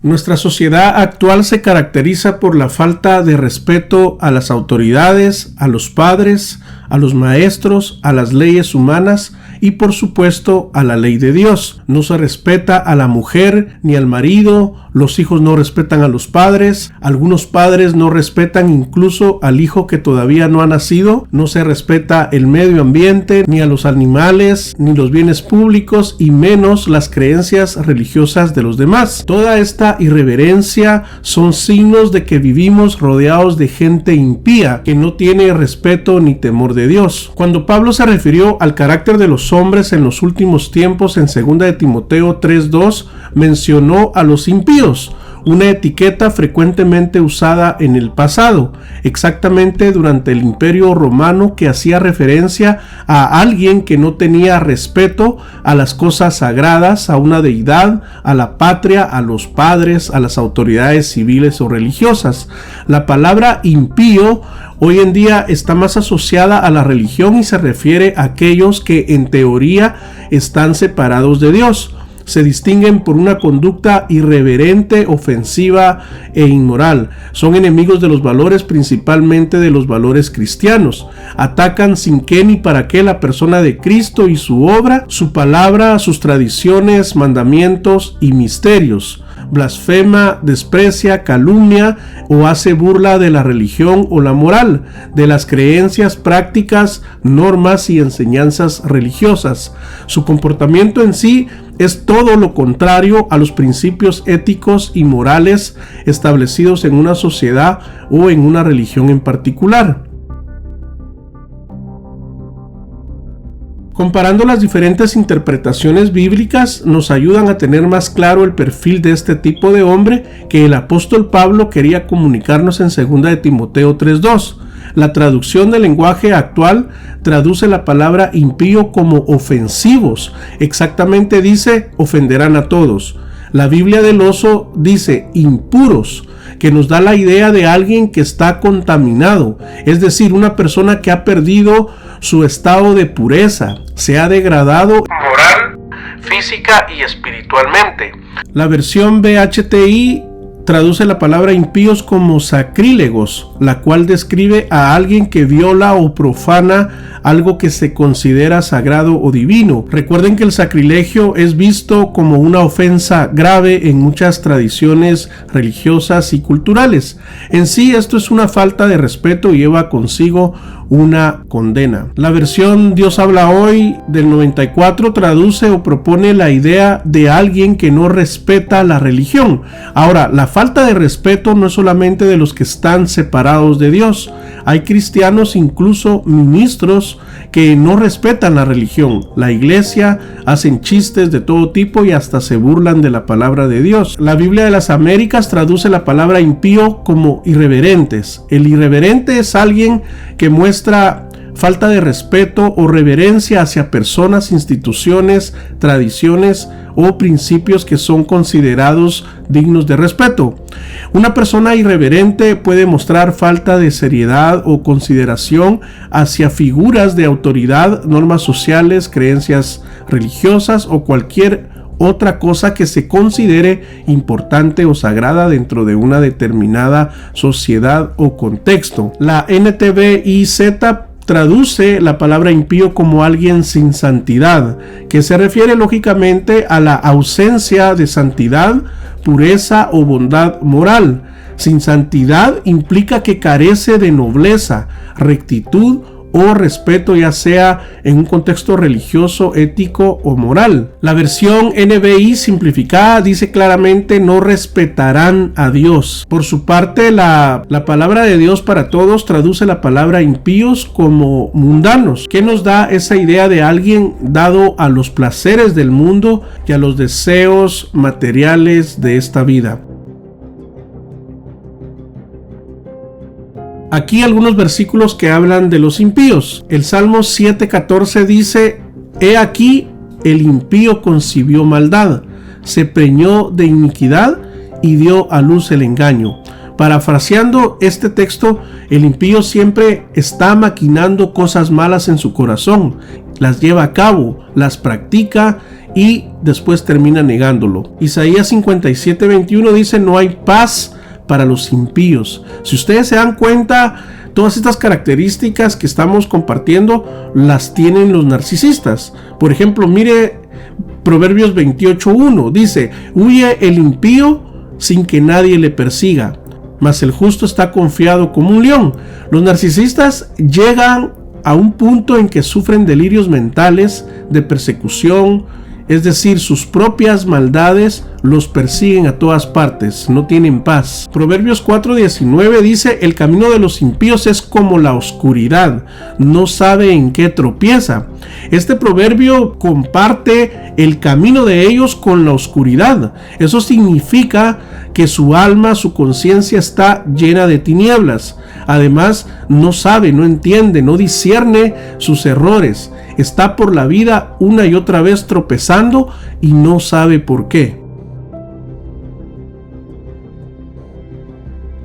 Nuestra sociedad actual se caracteriza por la falta de respeto a las autoridades, a los padres, a los maestros, a las leyes humanas y por supuesto a la ley de Dios. No se respeta a la mujer ni al marido, los hijos no respetan a los padres, algunos padres no respetan incluso al hijo que todavía no ha nacido, no se respeta el medio ambiente, ni a los animales, ni los bienes públicos y menos las creencias religiosas de los demás. Toda esta irreverencia son signos de que vivimos rodeados de gente impía que no tiene respeto ni temor de Dios. Cuando Pablo se refirió al carácter de los hombres en los últimos tiempos en 2 de Timoteo 3:2, mencionó a los impíos, una etiqueta frecuentemente usada en el pasado, exactamente durante el Imperio Romano, que hacía referencia a alguien que no tenía respeto a las cosas sagradas, a una deidad, a la patria, a los padres, a las autoridades civiles o religiosas. La palabra impío hoy en día está más asociada a la religión y se refiere a aquellos que en teoría están separados de Dios. Se distinguen por una conducta irreverente, ofensiva e inmoral. Son enemigos de los valores, principalmente de los valores cristianos. Atacan sin qué ni para qué la persona de Cristo y su obra, su palabra, sus tradiciones, mandamientos y misterios. Blasfema, desprecia, calumnia o hace burla de la religión o la moral, de las creencias, prácticas, normas y enseñanzas religiosas. Su comportamiento en sí es todo lo contrario a los principios éticos y morales establecidos en una sociedad o en una religión en particular. Comparando las diferentes interpretaciones bíblicas nos ayudan a tener más claro el perfil de este tipo de hombre que el apóstol Pablo quería comunicarnos en 2 de Timoteo 3:2. La traducción del lenguaje actual traduce la palabra impío como ofensivos. Exactamente dice ofenderán a todos. La Biblia del Oso dice impuros, que nos da la idea de alguien que está contaminado, es decir, una persona que ha perdido su estado de pureza, se ha degradado moral, física y espiritualmente. La versión BHTI traduce la palabra impíos como sacrílegos, la cual describe a alguien que viola o profana algo que se considera sagrado o divino. Recuerden que el sacrilegio es visto como una ofensa grave en muchas tradiciones religiosas y culturales. En sí, esto es una falta de respeto y lleva consigo una condena. La versión Dios habla hoy del 94 traduce o propone la idea de alguien que no respeta la religión. Ahora, la falta de respeto no es solamente de los que están separados de Dios. Hay cristianos, incluso ministros, que no respetan la religión, la iglesia, hacen chistes de todo tipo y hasta se burlan de la palabra de Dios. La Biblia de las Américas traduce la palabra impío como irreverentes. El irreverente es alguien que muestra falta de respeto o reverencia hacia personas, instituciones, tradiciones o principios que son considerados dignos de respeto. Una persona irreverente puede mostrar falta de seriedad o consideración hacia figuras de autoridad, normas sociales, creencias religiosas o cualquier otra cosa que se considere importante o sagrada dentro de una determinada sociedad o contexto. La NTVIZ traduce la palabra impío como alguien sin santidad, que se refiere lógicamente a la ausencia de santidad, pureza o bondad moral. Sin santidad implica que carece de nobleza, rectitud o respeto, ya sea en un contexto religioso, ético o moral. La versión NBI simplificada dice claramente no respetarán a Dios. Por su parte, la palabra de Dios para todos traduce la palabra impíos como mundanos, que nos da esa idea de alguien dado a los placeres del mundo y a los deseos materiales de esta vida. Aquí algunos versículos que hablan de los impíos. El Salmo 7:14 dice: He aquí el impío concibió maldad, se preñó de iniquidad y dio a luz el engaño. Parafraseando este texto, el impío siempre está maquinando cosas malas en su corazón, las lleva a cabo, las practica y después termina negándolo. Isaías 57:21 dice: no hay paz para los impíos. Si ustedes se dan cuenta, todas estas características que estamos compartiendo las tienen los narcisistas. Por ejemplo, mire Proverbios 28:1, dice: huye el impío sin que nadie le persiga, mas el justo está confiado como un león. Los narcisistas llegan a un punto en que sufren delirios mentales de persecución, es decir, sus propias maldades los persiguen a todas partes, no tienen paz. Proverbios 4:19 dice: el camino de los impíos es como la oscuridad, no sabe en qué tropieza. Este proverbio comparte el camino de ellos con la oscuridad. Eso significa que su alma, su conciencia está llena de tinieblas. Además, no sabe, no entiende, no discierne sus errores. Está por la vida una y otra vez tropezando y no sabe por qué.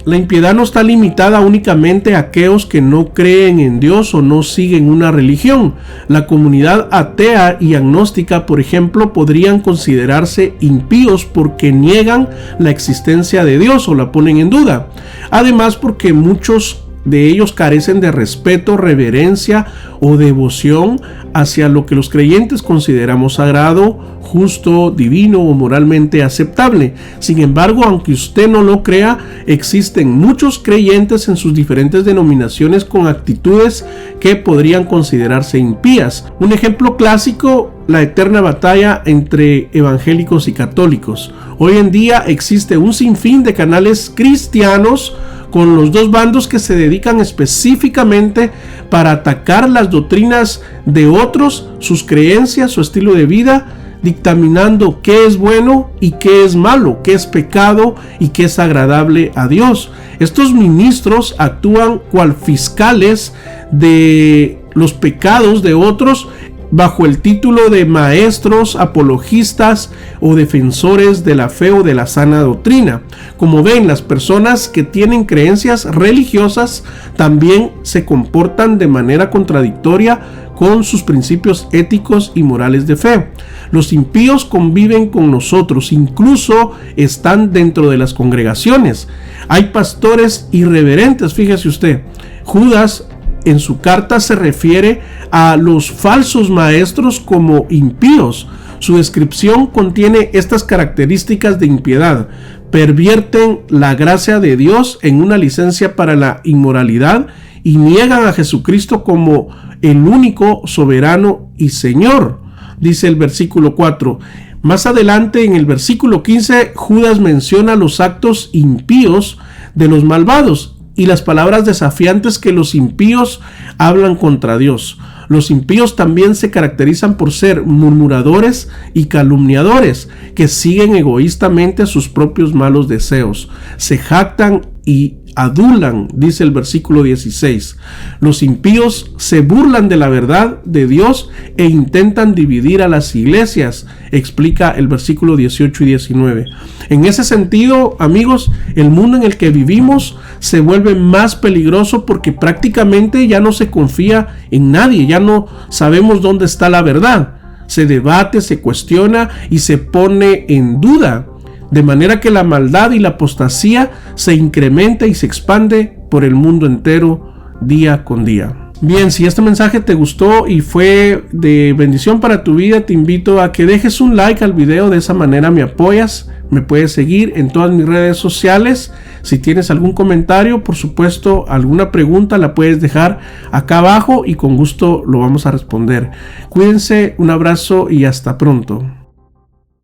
La impiedad no está limitada únicamente a aquellos que no creen en Dios o no siguen una religión. La comunidad atea y agnóstica, por ejemplo, podrían considerarse impíos porque niegan la existencia de Dios o la ponen en duda. Además, porque muchos de ellos carecen de respeto, reverencia o devoción hacia lo que los creyentes consideramos sagrado, justo, divino o moralmente aceptable. Sin embargo, aunque usted no lo crea, existen muchos creyentes en sus diferentes denominaciones con actitudes que podrían considerarse impías. Un ejemplo clásico: la eterna batalla entre evangélicos y católicos. Hoy en día existe un sinfín de canales cristianos con los dos bandos que se dedican específicamente para atacar las doctrinas de otros, sus creencias, su estilo de vida, dictaminando qué es bueno y qué es malo, qué es pecado y qué es agradable a Dios. Estos ministros actúan cual fiscales de los pecados de otros bajo el título de maestros, apologistas o defensores de la fe o de la sana doctrina. Como ven, las personas que tienen creencias religiosas también se comportan de manera contradictoria con sus principios éticos y morales de fe. Los impíos conviven con nosotros, incluso están dentro de las congregaciones. Hay pastores irreverentes, fíjese usted. Judas en su carta se refiere a los falsos maestros como impíos. Su descripción contiene estas características de impiedad: pervierten la gracia de Dios en una licencia para la inmoralidad y niegan a Jesucristo como el único soberano y Señor, dice el versículo 4. Más adelante, en el versículo 15, Judas menciona los actos impíos de los malvados y las palabras desafiantes que los impíos hablan contra Dios. Los impíos también se caracterizan por ser murmuradores y calumniadores, que siguen egoístamente sus propios malos deseos. Se jactan y adulan, dice el versículo 16. Los impíos se burlan de la verdad de Dios e intentan dividir a las iglesias, explica el versículo 18 y 19. En ese sentido, amigos, el mundo en el que vivimos se vuelve más peligroso porque prácticamente ya no se confía en nadie, ya no sabemos dónde está la verdad. Se debate, se cuestiona y se pone en duda. De manera que la maldad y la apostasía se incrementa y se expande por el mundo entero día con día. Bien, si este mensaje te gustó y fue de bendición para tu vida, te invito a que dejes un like al video. De esa manera me apoyas. Me puedes seguir en todas mis redes sociales. Si tienes algún comentario, por supuesto, alguna pregunta, la puedes dejar acá abajo y con gusto lo vamos a responder. Cuídense, un abrazo y hasta pronto.